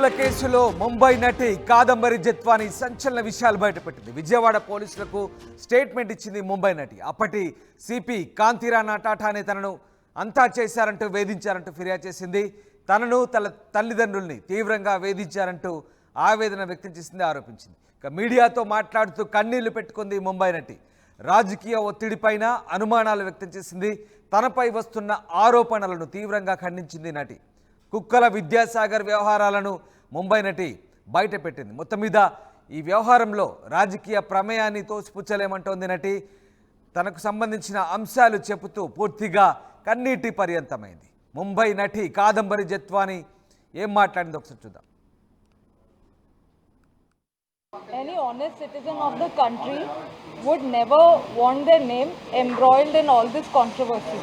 హత్యల కేసులో ముంబై నటి కాదంబరి జత్వాని సంచలన విషయాలు బయటపెట్టింది. విజయవాడ పోలీసులకు స్టేట్మెంట్ ఇచ్చింది ముంబై నటి. అప్పటి సిపి కాంతిరాణా టాటానే తనను అంతా చేశారంటూ వేధించారంటూ ఫిర్యాదు చేసింది. తనను తన తల్లిదండ్రుల్ని తీవ్రంగా వేధించారంటూ ఆవేదన వ్యక్తం చేసింది, ఆరోపించింది. ఇక మీడియాతో మాట్లాడుతూ కన్నీళ్లు పెట్టుకుంది ముంబై నటి. రాజకీయ ఒత్తిడిపైన అనుమానాలు వ్యక్తం చేసింది. తనపై వస్తున్న ఆరోపణలను తీవ్రంగా ఖండించింది నటి. కుక్కల విద్యాసాగర్ వ్యవహారాలను ముంబై నటి బయటపెట్టింది. మొత్తం మీద ఈ వ్యవహారంలో రాజకీయ ప్రమేయాన్ని తోసిపుచ్చలేమంటోంది నటి. తనకు సంబంధించిన అంశాలు చెబుతూ పూర్తిగా కన్నీటి పర్యంతమైంది. ముంబై నటి కాదంబరి జత్వాని ఏం మాట్లాడింది ఒకసారి చూద్దాం. Any honest citizen of the country would never want their name embroiled in all this controversy.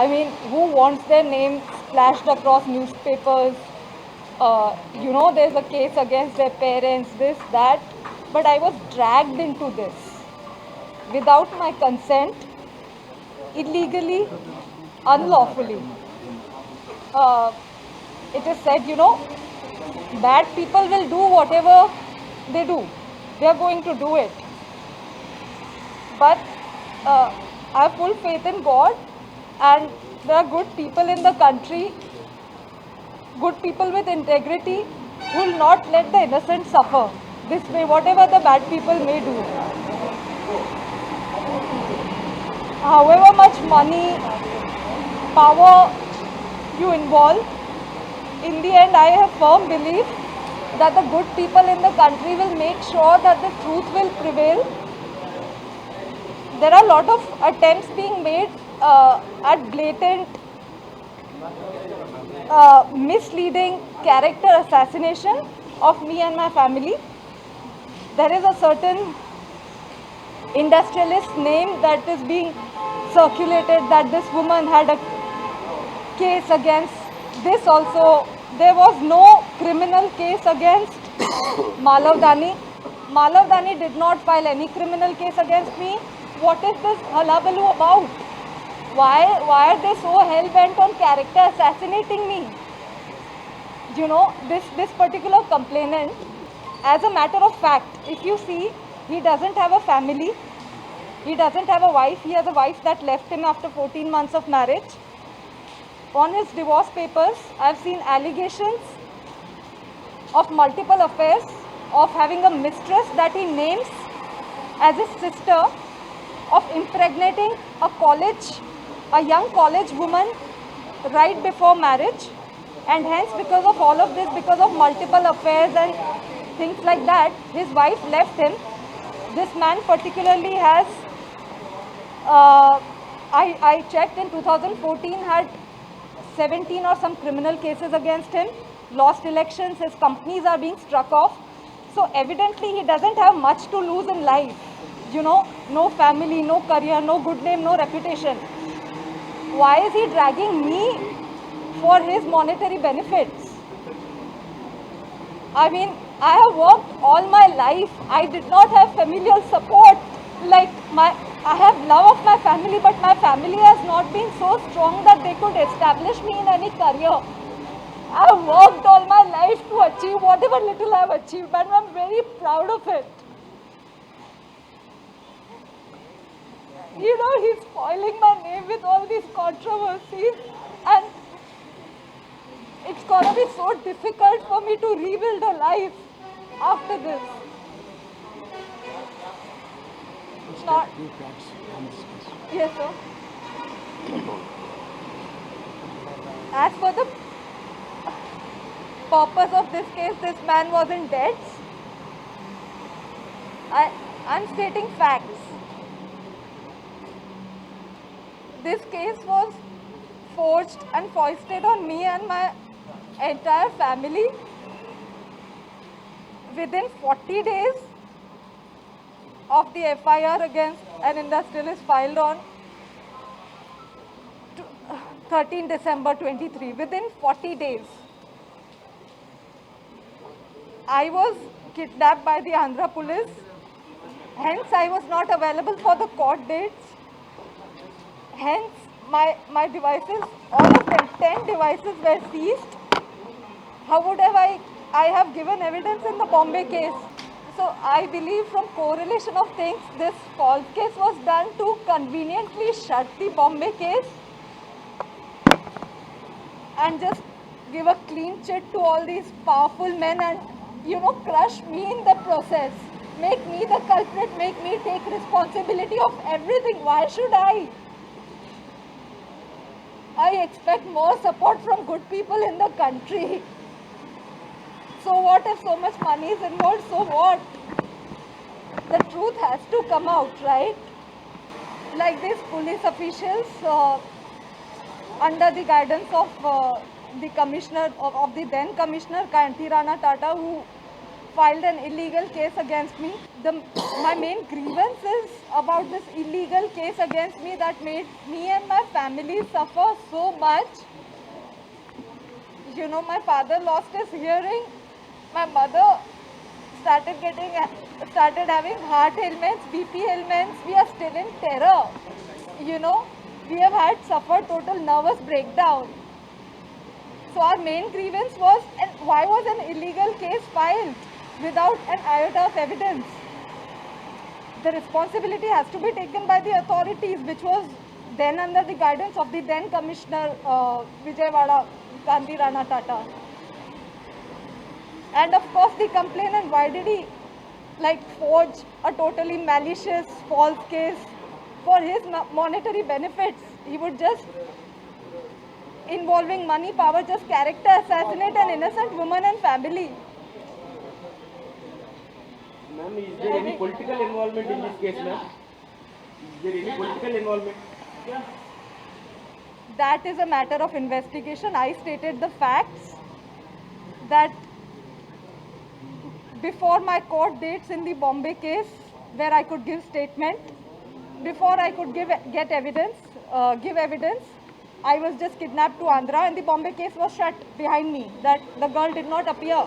I mean, who wants their name splashed across newspapers? There's a case against their parents, this, that. But I was dragged into this without my consent, illegally, unlawfully. It is said, bad people will do whatever they do. They are going to do it. But I have full faith in God, and there are good people in the country, good people with integrity, who will not let the innocent suffer this way, whatever the bad people may do. However much money, power you involve, in the end I have firm belief that the good people in the country will make sure that the truth will prevail. There are a lot of attempts being made at blatant, misleading character assassination of me and my family. There is a certain industrialist name that is being circulated, that this woman had a case against this also. There was no criminal case against Malav Dani. Malav Dani did not file any criminal case against me. What is this hullabaloo about? Why are they so hell-bent on character assassinating me? This particular complainant, as a matter of fact, if you see, he doesn't have a family. He doesn't have a wife. He has a wife that left him after 14 months of marriage. On his divorce papers, I've seen allegations of multiple affairs, of having a mistress that he names as his sister, of impregnating a young college woman right before marriage. And hence, because of all of this, because of multiple affairs and things like that, his wife left him. This man particularly has, I checked in 2014, had 17 or some criminal cases against him, lost elections, his companies are being struck off. So evidently he doesn't have much to lose in life. No family, no career, no good name, no reputation. Why is he dragging me for his monetary benefits? I mean, I have worked all my life. I did not have familial support. I have love of my family, but my family has not been so strong that they could establish me in any career. I have worked all my life to achieve whatever little I have achieved, and I am very proud of it. He's spoiling my name with all these controversies, and it's gonna be so difficult for me to rebuild a life after this. Not. Yes, sir. As for the purpose of this case, this man was in debts. I'm stating facts. This case was forged and foisted on me and my entire family. Within 40 days of the FIR against an industrialist filed on 13 December 23. Within 40 days, I was kidnapped by the Andhra police. Hence, I was not available for the court dates. Hence, my devices, all of them, 10 devices were seized. How would I have given evidence in the Bombay case? So I believe from correlation of things, this false case was done to conveniently shut the Bombay case and just give a clean chit to all these powerful men and, crush me in the process. Make me the culprit, make me take responsibility of everything. Why should I? I expect more support from good people in the country. So what if so much money is involved? So what? The truth has to come out, right? Like these police officials, under the guidance of the commissioner, of the then commissioner Kanti Rana Tata, who filed an illegal case against me. My main grievance is about this illegal case against me that made me and my family suffer so much. My father lost his hearing. My mother started having heart ailments, BP ailments. We are still in terror. We have suffered total nervous breakdown. So our main grievance was, and why was an illegal case filed without an iota of evidence? The responsibility has to be taken by the authorities, which was then under the guidance of the then Commissioner Vijayawada, Kanti Rana Tata. And of course the complainant, why did he forge a totally malicious false case for his monetary benefits? He would just, involving money, power, just character assassinate an innocent woman and family. Ma'am, is there any political involvement in this case, ma'am? Is there any political involvement? That is a matter of investigation. I stated the facts that before my court dates in the Bombay case, where I could give statement, before I could give evidence, I was just kidnapped to Andhra and the Bombay case was shut behind me. That the girl did not appear.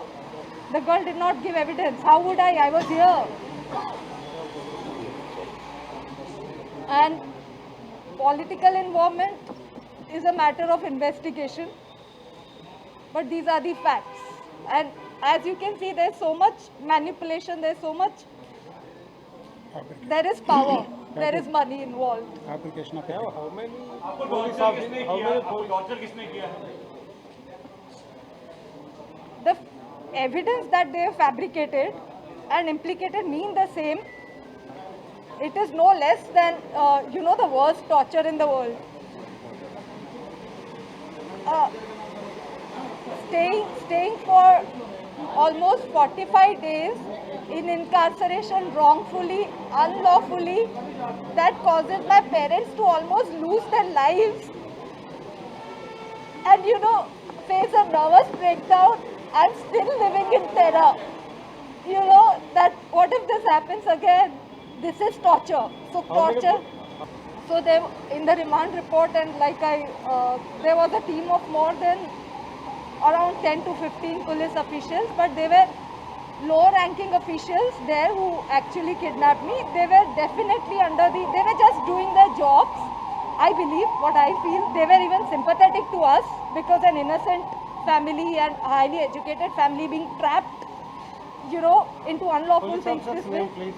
The girl did not give evidence. How would I? I was here. And political involvement is a matter of investigation. But these are the facts. And as you can see, there's so much manipulation, there is power, there is money involved. Application of How many police officers? How many police? The evidence that they have fabricated and implicated me in the same, it is no less than, the worst torture in the world. Staying for almost 45 days in incarceration wrongfully, unlawfully, that causes my parents to almost lose their lives. And face a nervous breakdown. I'm still living in terror. That what if this happens again? This is torture. So torture. So they, in the remand report, and there was a team of more than around 10 to 15 police officials, but they were low-ranking officials there who actually kidnapped me. They were definitely they were just doing their jobs. I believe, what I feel, they were even sympathetic to us because an innocent family and highly educated family being trapped, into unlawful things this way. please.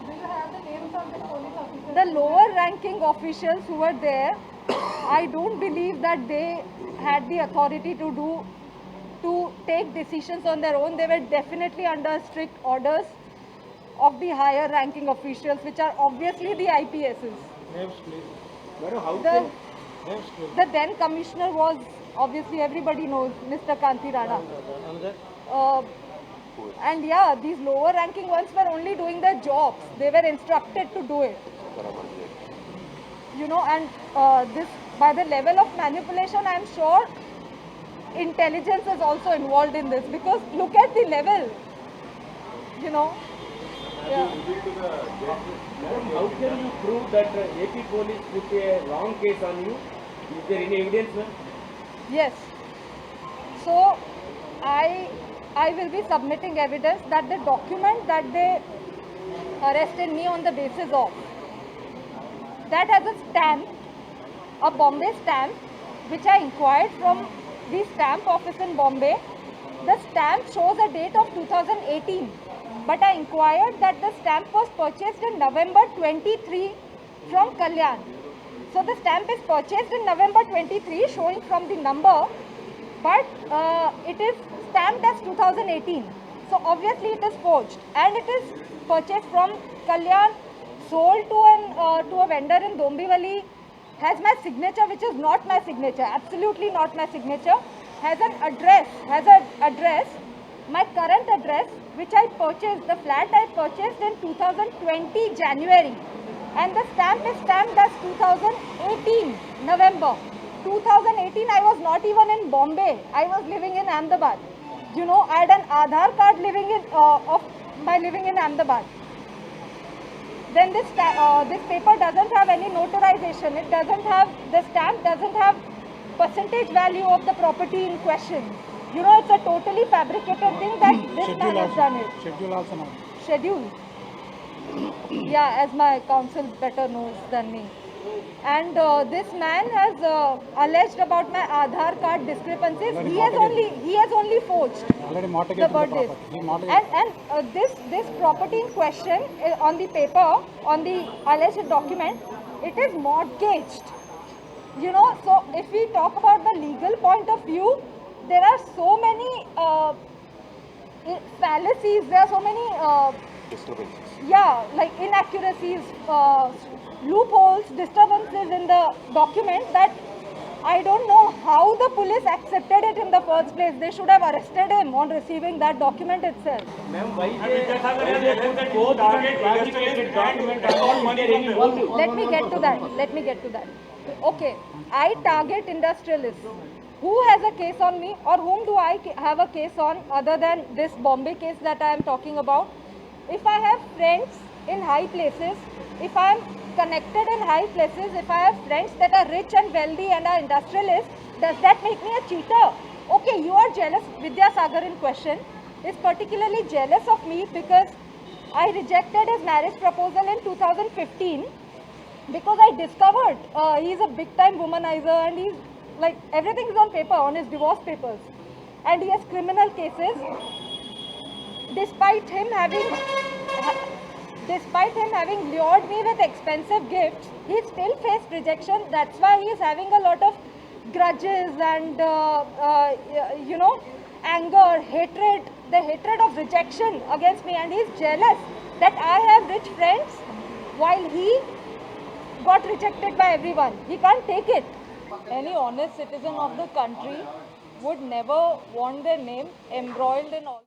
Do you have the names of the police officers? The lower-ranking officials who were there, I don't believe that they had the authority to take decisions on their own. They were definitely under strict orders of the higher ranking officials, which are obviously the IPSs. Names, please. Madam, how The, can Names, please. the then commissioner was, obviously everybody knows, Mr. Kanti Rana. And yeah, these lower ranking ones were only doing their jobs. They were instructed to do it. And this, by the level of manipulation, I'm sure intelligence is also involved in this, because look at the level, Yeah. Madam, how can you prove that AP police put a wrong case on you? Is there any evidence, ma'am? Yes. So I will be submitting evidence that the document that they arrested me on the basis of, that has a stamp, a Bombay stamp, which I inquired from the stamp office in Bombay, The stamp shows a date of 2018, but I inquired that the stamp was purchased in November 23 from Kalyan. So the stamp is purchased in November 23, showing from the number, but it is stamped as 2018. So obviously it is forged, and it is purchased from Kalyan, sold to a vendor in Dombivali, has my signature, which is not my signature, absolutely not my signature, has an address, my current address, which I purchased, the flat I purchased in 2020 January, and the stamp is stamped as 2018 November. 2018 I was not even in Bombay, I was living in Ahmedabad. You know, I had an Aadhaar card living in Ahmedabad. Then this paper doesn't have any notarization. It doesn't have, the stamp doesn't have percentage value of the property in question. You know, it's a totally fabricated thing that this man has done it. Schedule also not. Schedule. Yeah, as my counsel better knows than me. And this man has alleged about my Aadhaar card discrepancies. He has only forged Already mortgaged the the birthdays. property. He mortgaged. This property in question on the paper, on the alleged document, it is mortgaged. You know, so if we talk about the legal point of view, there are so many fallacies, there are so many like inaccuracies, loopholes, disturbances in the document that I don't know how the police accepted it in the first place. They should have arrested him on receiving that document itself. Ma'am, why they both fabricated document and all there any motive? Let me get to that. Okay, I target industrialists. Who has a case on me, or whom do I have a case on other than this Bombay case that I am talking about? If I have friends in high places, if I am connected in high places, if I have friends that are rich and wealthy and are industrialists, does that make me a cheater? Okay, you are jealous. Vidya Sagar in question is particularly jealous of me because I rejected his marriage proposal in 2015 because I discovered he's a big time womanizer, and he's like, everything is on paper, on his divorce papers, and he has criminal cases. Despite him having lured me with expensive gifts, he still faced rejection. That's why he is having a lot of grudges and you know, anger, hatred, the hatred of rejection against me, and he is jealous that I have rich friends while he got rejected by everyone. He can't take it. Any honest citizen of the country would never want their name embroiled in all.